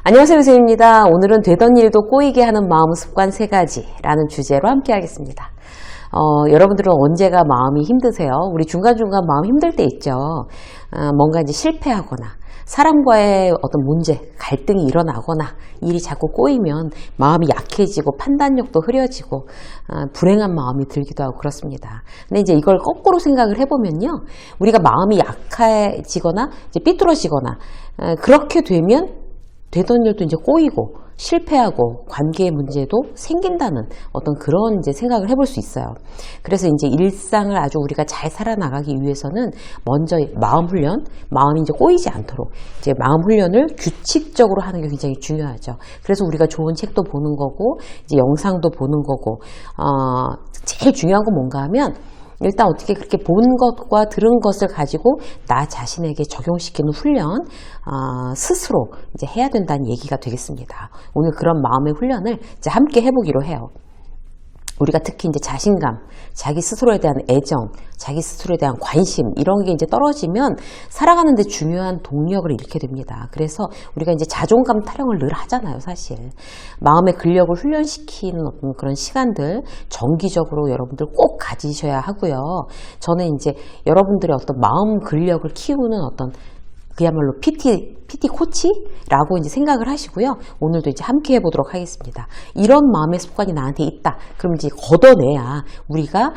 안녕하세요, 선생님입니다. 오늘은 되던 일도 꼬이게 하는 마음 습관 3가지라는 주제로 함께 하겠습니다. 여러분들은 언제가 마음이 힘드세요? 우리 중간중간 마음 힘들 때 있죠. 뭔가 이제 실패하거나 사람과의 어떤 문제, 갈등이 일어나거나 일이 자꾸 꼬이면 마음이 약해지고 판단력도 흐려지고 불행한 마음이 들기도 하고 그렇습니다. 근데 이제 이걸 거꾸로 생각을 해보면요. 우리가 마음이 약해지거나 이제 삐뚤어지거나 그렇게 되면 되던 일도 이제 꼬이고 실패하고 관계의 문제도 생긴다는 어떤 그런 이제 생각을 해볼 수 있어요. 그래서 이제 일상을 아주 우리가 잘 살아나가기 위해서는 먼저 마음 훈련, 마음이 이제 꼬이지 않도록 이제 마음 훈련을 규칙적으로 하는 게 굉장히 중요하죠. 그래서 우리가 좋은 책도 보는 거고 이제 영상도 보는 거고 제일 중요한 건 뭔가 하면 일단 어떻게 그렇게 본 것과 들은 것을 가지고 나 자신에게 적용시키는 훈련 스스로 이제 해야 된다는 얘기가 되겠습니다. 오늘 그런 마음의 훈련을 이제 함께 해보기로 해요. 우리가 특히 이제 자신감, 자기 스스로에 대한 애정, 자기 스스로에 대한 관심 이런 게 이제 떨어지면 살아가는 데 중요한 동력을 잃게 됩니다. 그래서 우리가 이제 자존감 타령을 늘 하잖아요, 사실. 마음의 근력을 훈련시키는 어떤 그런 시간들 정기적으로 여러분들 꼭 가지셔야 하고요. 저는 이제 여러분들의 어떤 마음 근력을 키우는 어떤 그야말로 PT 코치라고 이제 생각을 하시고요. 오늘도 이제 함께 해보도록 하겠습니다. 이런 마음의 습관이 나한테 있다. 그럼 이제 걷어내야 우리가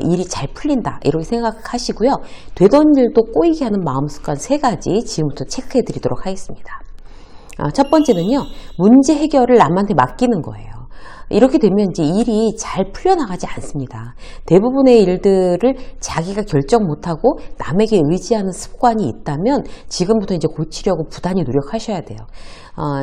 일이 잘 풀린다. 이렇게 생각하시고요. 되던 일도 꼬이게 하는 마음 습관 3가지 지금부터 체크해 드리도록 하겠습니다. 첫 번째는요. 문제 해결을 남한테 맡기는 거예요. 이렇게 되면 이제 일이 잘 풀려나가지 않습니다. 대부분의 일들을 자기가 결정 못하고 남에게 의지하는 습관이 있다면 지금부터 이제 고치려고 부단히 노력하셔야 돼요.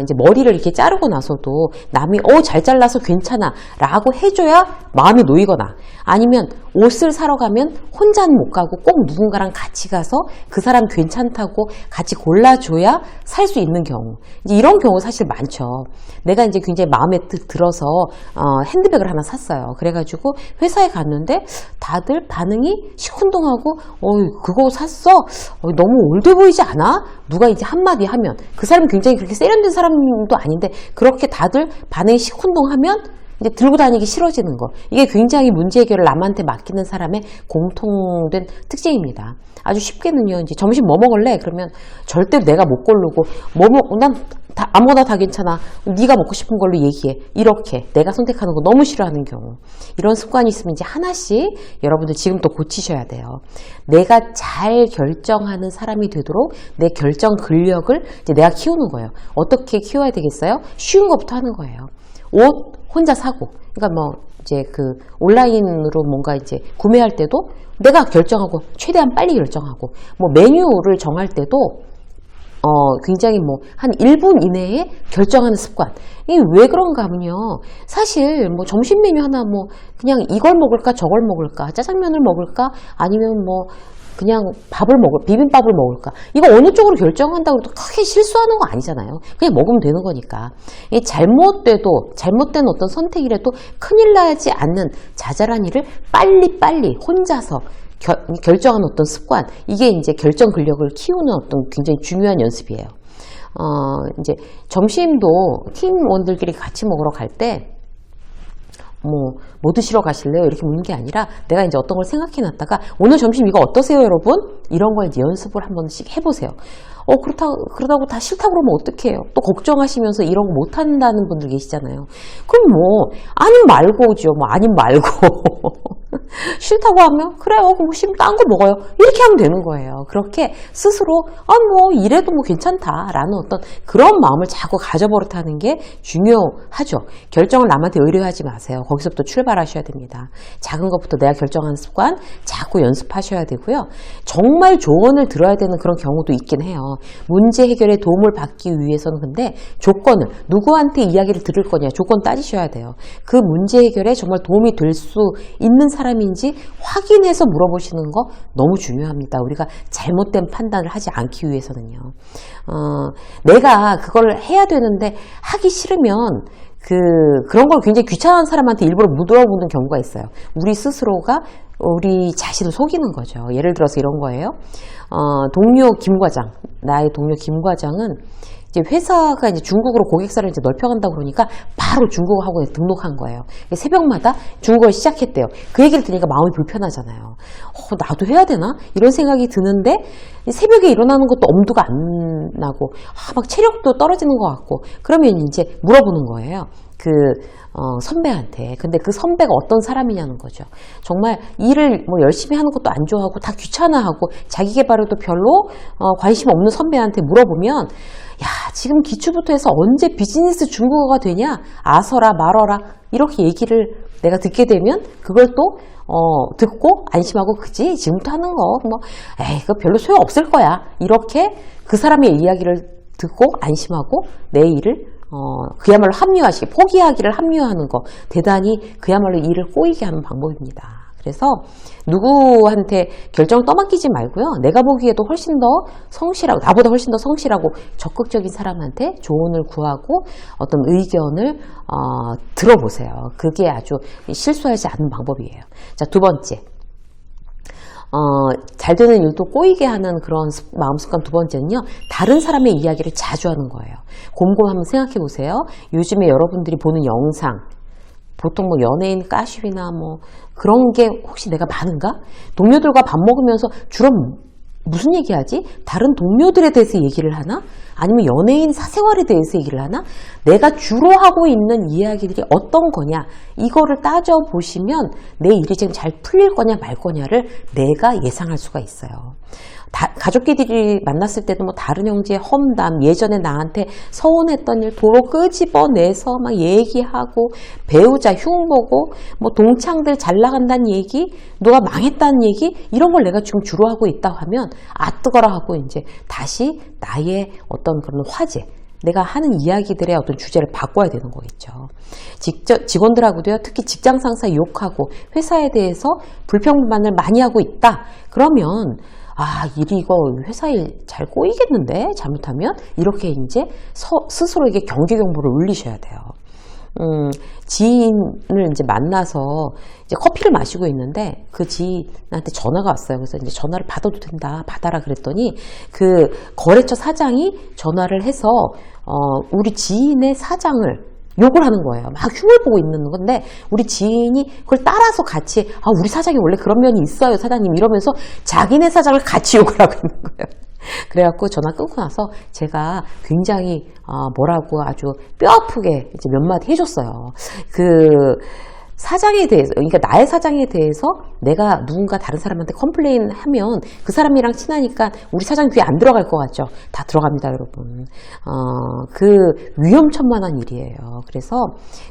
이제 머리를 이렇게 자르고 나서도 남이 잘 잘라서 괜찮아 라고 해줘야 마음이 놓이거나 아니면 옷을 사러 가면 혼자는 못 가고 꼭 누군가랑 같이 가서 그 사람 괜찮다고 같이 골라줘야 살 수 있는 경우 이제 이런 경우 사실 많죠. 내가 이제 굉장히 마음에 들어서 핸드백을 하나 샀어요. 그래가지고 회사에 갔는데 다들 반응이 시큰둥하고 그거 샀어? 너무 올드 보이지 않아? 누가 이제 한마디 하면 그 사람이 굉장히 그렇게 세련된 사람도 아닌데 그렇게 다들 반응이 시큰둥하면 이제 들고 다니기 싫어지는 거. 이게 굉장히 문제 해결을 남한테 맡기는 사람의 공통된 특징입니다. 아주 쉽게는요, 이제 점심 뭐 먹을래? 그러면 절대 내가 못 고르고, 난 아무거나 다 괜찮아. 네가 먹고 싶은 걸로 얘기해. 이렇게 내가 선택하는 거 너무 싫어하는 경우. 이런 습관이 있으면 이제 하나씩 여러분들 지금부터 고치셔야 돼요. 내가 잘 결정하는 사람이 되도록 내 결정 근력을 이제 내가 키우는 거예요. 어떻게 키워야 되겠어요? 쉬운 것부터 하는 거예요. 옷 혼자 사고, 그러니까 이제 그 온라인으로 뭔가 이제 구매할 때도 내가 결정하고 최대한 빨리 결정하고, 메뉴를 정할 때도 굉장히 한 1분 이내에 결정하는 습관. 이게 왜 그런가 하면요. 사실 점심 메뉴 하나 그냥 이걸 먹을까 저걸 먹을까 짜장면을 먹을까 아니면 그냥 비빔밥을 먹을까? 이거 어느 쪽으로 결정한다고 해도 크게 실수하는 거 아니잖아요. 그냥 먹으면 되는 거니까. 이 잘못된 어떤 선택이라도 큰일 나지 않는 자잘한 일을 빨리빨리 혼자서 결정하는 어떤 습관. 이게 이제 결정 근력을 키우는 어떤 굉장히 중요한 연습이에요. 이제 점심도 팀원들끼리 같이 먹으러 갈 때, 뭐 드시러 가실래요? 이렇게 묻는 게 아니라 내가 이제 어떤 걸 생각해 놨다가 오늘 점심 이거 어떠세요, 여러분? 이런 걸 이제 연습을 한 번씩 해보세요. 그러다고 다 싫다고 그러면 어떡해요? 또 걱정하시면서 이런 거 못 한다는 분들 계시잖아요. 그럼 아님 말고죠. 아님 말고. 싫다고 하면, 그래요. 그럼 싫으면 딴 거 먹어요. 이렇게 하면 되는 거예요. 그렇게 스스로, 이래도 괜찮다라는 어떤 그런 마음을 자꾸 가져버릇하는 게 중요하죠. 결정을 남한테 의뢰하지 마세요. 거기서부터 출발하셔야 됩니다. 작은 것부터 내가 결정하는 습관 자꾸 연습하셔야 되고요. 정말 조언을 들어야 되는 그런 경우도 있긴 해요. 문제 해결에 도움을 받기 위해서는 근데 조건을, 누구한테 이야기를 들을 거냐 조건 따지셔야 돼요. 그 문제 해결에 정말 도움이 될 수 있는 사람인지 확인해서 물어보시는 거 너무 중요합니다. 우리가 잘못된 판단을 하지 않기 위해서는요. 내가 그걸 해야 되는데 하기 싫으면 그런 걸 굉장히 귀찮은 사람한테 일부러 물어보는 경우가 있어요. 우리 스스로가 우리 자신을 속이는 거죠. 예를 들어서 이런 거예요. 나의 동료 김 과장은 이제 회사가 이제 중국으로 고객사를 이제 넓혀간다고 그러니까 바로 중국어 학원에 등록한 거예요. 새벽마다 중국어를 시작했대요. 그 얘기를 들으니까 마음이 불편하잖아요. 나도 해야 되나? 이런 생각이 드는데 새벽에 일어나는 것도 엄두가 안 나고 막 체력도 떨어지는 것 같고 그러면 이제 물어보는 거예요. 선배한테. 근데 그 선배가 어떤 사람이냐는 거죠. 정말 일을 뭐 열심히 하는 것도 안 좋아하고 다 귀찮아하고 자기 개발에도 별로 관심 없는 선배한테 물어보면 야, 지금 기초부터 해서 언제 비즈니스 중국어가 되냐? 아서라 말어라. 이렇게 얘기를 내가 듣게 되면 그걸 또 듣고 안심하고 그지? 지금부터 하는 거 뭐 에이, 그거 별로 소용없을 거야. 이렇게 그 사람의 이야기를 듣고 안심하고 내 일을 그야말로 포기하기를 합리화하는 거 대단히 그야말로 일을 꼬이게 하는 방법입니다. 그래서 누구한테 결정을 떠맡기지 말고요. 내가 보기에도 훨씬 더 성실하고 나보다 훨씬 더 성실하고 적극적인 사람한테 조언을 구하고 어떤 의견을 들어보세요. 그게 아주 실수하지 않는 방법이에요. 자, 두 번째. 잘 되는 일도 꼬이게 하는 그런 마음 습관 두 번째는요. 다른 사람의 이야기를 자주 하는 거예요. 곰곰 한번 생각해 보세요. 요즘에 여러분들이 보는 영상 보통 뭐 연예인 까십이나 뭐 그런 게 혹시 내가 많은가? 동료들과 밥 먹으면서 주로 무슨 얘기하지? 다른 동료들에 대해서 얘기를 하나? 아니면 연예인 사생활에 대해서 얘기를 하나? 내가 주로 하고 있는 이야기들이 어떤 거냐? 이거를 따져보시면 내 일이 지금 잘 풀릴 거냐 말 거냐를 내가 예상할 수가 있어요. 가족끼리 만났을 때도 뭐 다른 형제의 험담, 예전에 나한테 서운했던 일 도로 끄집어내서 막 얘기하고 배우자 흉보고 뭐 동창들 잘 나간다는 얘기, 누가 망했다는 얘기 이런 걸 내가 지금 주로 하고 있다고 하면 뜨거라 하고 이제 다시 나의 어떤 그런 화제 내가 하는 이야기들의 어떤 주제를 바꿔야 되는 거겠죠. 직원들하고도요, 특히 직장 상사 욕하고 회사에 대해서 불평만을 많이 하고 있다. 그러면 이거 회사 일 잘 꼬이겠는데? 잘못하면? 이렇게 이제 스스로에게 경계 경보를 울리셔야 돼요. 지인을 이제 만나서 이제 커피를 마시고 있는데 그 지인한테 전화가 왔어요. 그래서 이제 전화를 받아도 된다. 받아라 그랬더니 그 거래처 사장이 전화를 해서 우리 지인의 사장을 욕을 하는 거예요. 막 흉을 보고 있는 건데 우리 지인이 그걸 따라서 같이 우리 사장이 원래 그런 면이 있어요 사장님 이러면서 자기네 사장을 같이 욕을 하고 있는 거예요. 그래갖고 전화 끊고 나서 제가 굉장히 뭐라고 아주 뼈 아프게 이제 몇 마디 해줬어요. 그 사장에 대해서, 그러니까 나의 사장에 대해서 내가 누군가 다른 사람한테 컴플레인 하면 그 사람이랑 친하니까 우리 사장 귀에 안 들어갈 것 같죠? 다 들어갑니다, 여러분. 그 위험천만한 일이에요. 그래서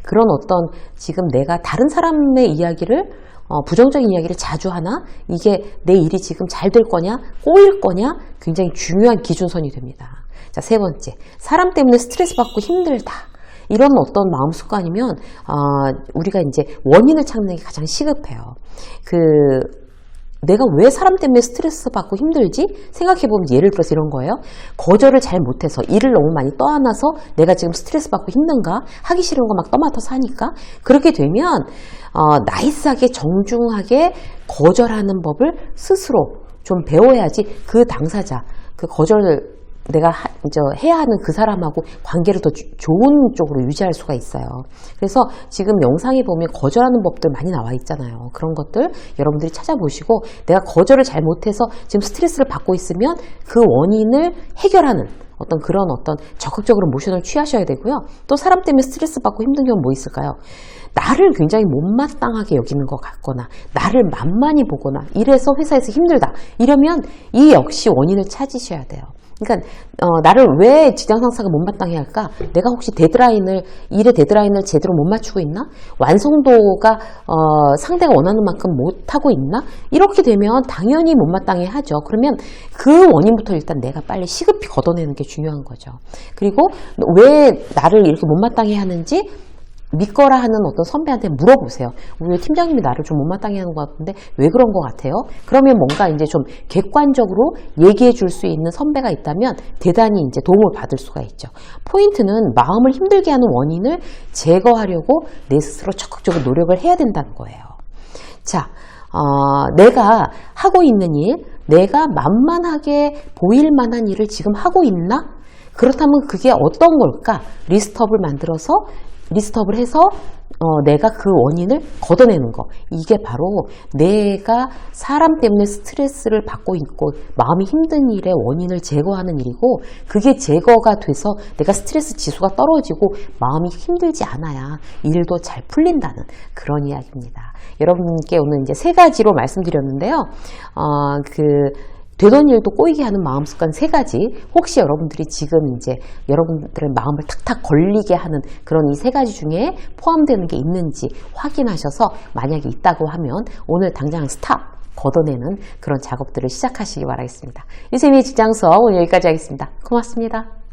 그런 어떤 지금 내가 다른 사람의 이야기를 부정적인 이야기를 자주 하나? 이게 내 일이 지금 잘 될 거냐? 꼬일 거냐? 굉장히 중요한 기준선이 됩니다. 자, 세 번째. 사람 때문에 스트레스 받고 힘들다. 이런 어떤 마음 습관이면 우리가 이제 원인을 찾는 게 가장 시급해요. 내가 왜 사람 때문에 스트레스 받고 힘들지? 생각해보면 예를 들어서 이런 거예요. 거절을 잘 못해서 일을 너무 많이 떠안아서 내가 지금 스트레스 받고 힘든가? 하기 싫은 거 막 떠맡아서 하니까? 그렇게 되면 나이스하게 정중하게 거절하는 법을 스스로 좀 배워야지 그 당사자, 그 거절을 내가 해야 하는 그 사람하고 관계를 더 좋은 쪽으로 유지할 수가 있어요. 그래서 지금 영상에 보면 거절하는 법들 많이 나와 있잖아요. 그런 것들 여러분들이 찾아보시고 내가 거절을 잘 못해서 지금 스트레스를 받고 있으면 그 원인을 해결하는 그런 적극적으로 모션을 취하셔야 되고요. 또 사람 때문에 스트레스 받고 힘든 경우 뭐 있을까요? 나를 굉장히 못마땅하게 여기는 것 같거나 나를 만만히 보거나 이래서 회사에서 힘들다. 이러면 이 역시 원인을 찾으셔야 돼요. 그러니까 나를 왜 직장 상사가 못마땅해 할까? 내가 혹시 일의 데드라인을 제대로 못 맞추고 있나? 완성도가 상대가 원하는 만큼 못하고 있나? 이렇게 되면 당연히 못마땅해 하죠. 그러면 그 원인부터 일단 내가 빨리 시급히 걷어내는 게 중요한 거죠. 그리고 왜 나를 이렇게 못마땅해 하는지 믿거라 하는 어떤 선배한테 물어보세요. 우리 팀장님이 나를 좀 못마땅해 하는 것 같은데 왜 그런 것 같아요? 그러면 뭔가 이제 좀 객관적으로 얘기해 줄 수 있는 선배가 있다면 대단히 이제 도움을 받을 수가 있죠. 포인트는 마음을 힘들게 하는 원인을 제거하려고 내 스스로 적극적으로 노력을 해야 된다는 거예요. 자, 내가 하고 있는 일, 내가 만만하게 보일 만한 일을 지금 하고 있나? 그렇다면 그게 어떤 걸까? 리스트업을 만들어서 리스트업을 해서 내가 그 원인을 걷어내는 거. 이게 바로 내가 사람 때문에 스트레스를 받고 있고 마음이 힘든 일의 원인을 제거하는 일이고, 그게 제거가 돼서 내가 스트레스 지수가 떨어지고 마음이 힘들지 않아야 일도 잘 풀린다는 그런 이야기입니다. 여러분께 오늘 이제 3가지로 말씀드렸는데요. 되던 일도 꼬이게 하는 마음 습관 3가지, 혹시 여러분들이 지금 이제 여러분들의 마음을 탁탁 걸리게 하는 그런 이 3가지 중에 포함되는 게 있는지 확인하셔서 만약에 있다고 하면 오늘 당장 스탑 걷어내는 그런 작업들을 시작하시기 바라겠습니다. 유세미의 직장서 오늘 여기까지 하겠습니다. 고맙습니다.